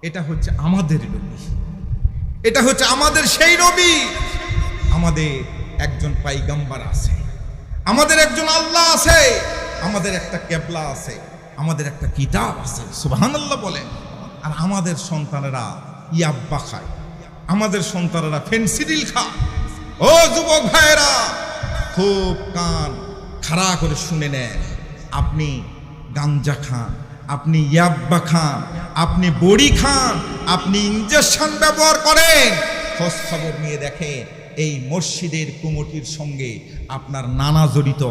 এটা হচ্ছে আমাদের নবী, এটা হচ্ছে আমাদের সেই নবী। আমাদের একজন পাইগাম্বার আছে, আমাদের একজন আল্লাহ আছে, আমাদের একটা কেবলা আছে, আমাদের একটা কিতাব আছে। সুবহানাল্লাহ বলেন। আর আমাদের সন্তানেরা ইয়াব্বা খায়, আমাদের সন্তানেরা ফেনসিডিল খায়। ও যুবক ভাইয়েরা, খুব কান খাড়া করে শুনে নেন। আপনি গাঞ্জা খান, আপনি ইয়াব্বা খান, আপনি বড়ি খান, আপনি ইনজেকশন ব্যবহার করেন, খোঁজ খবর নিয়ে দেখেন এই মসজিদের কমিটির সঙ্গে আপনার নানা জড়িত,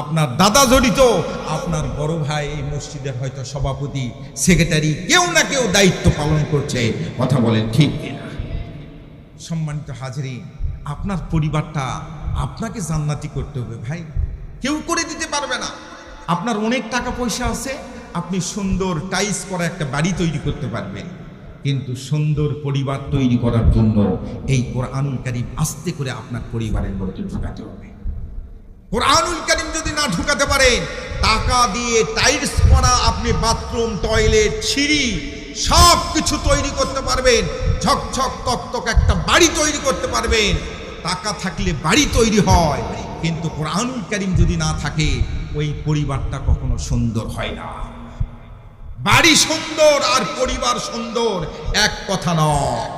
আপনার দাদা জড়িত, আপনার বড় ভাই এই মসজিদের হয়তো সভাপতি, সেক্রেটারি, কেউ না কেউ দায়িত্ব পালন করছে। কথা বলেন ঠিক কিনা? সম্মানিত হাজরিন, আপনার পরিবারটা আপনাকে জান্নাতি করতে হবে ভাই, কেউ করে দিতে পারবে না। আপনার অনেক টাকা পয়সা আছে, আপনি সুন্দর টাইলস করা একটা বাড়ি তৈরি করতে পারবেন, কিন্তু সুন্দর পরিবার তৈরি করার জন্য এই কোরআনুল কারীম আস্তে করে আপনার পরিবারের মধ্যে ঢুকাতে হবে। কোরআনুল কারীম যদি না ঢুকাতে পারেন, টাকা দিয়ে টাইলস করা আপনি বাথরুম, টয়লেট, সিঁড়ি সব কিছু তৈরি করতে পারবেন, ঝকঝক তকতক একটা বাড়ি তৈরি করতে পারবেন। টাকা থাকলে বাড়ি তৈরি হয়, কিন্তু কোরআনুল কারীম যদি না থাকে ওই পরিবারটা কখনো সুন্দর হয় না। বাড়ি সুন্দর আর পরিবার সুন্দর এক কথা নয়।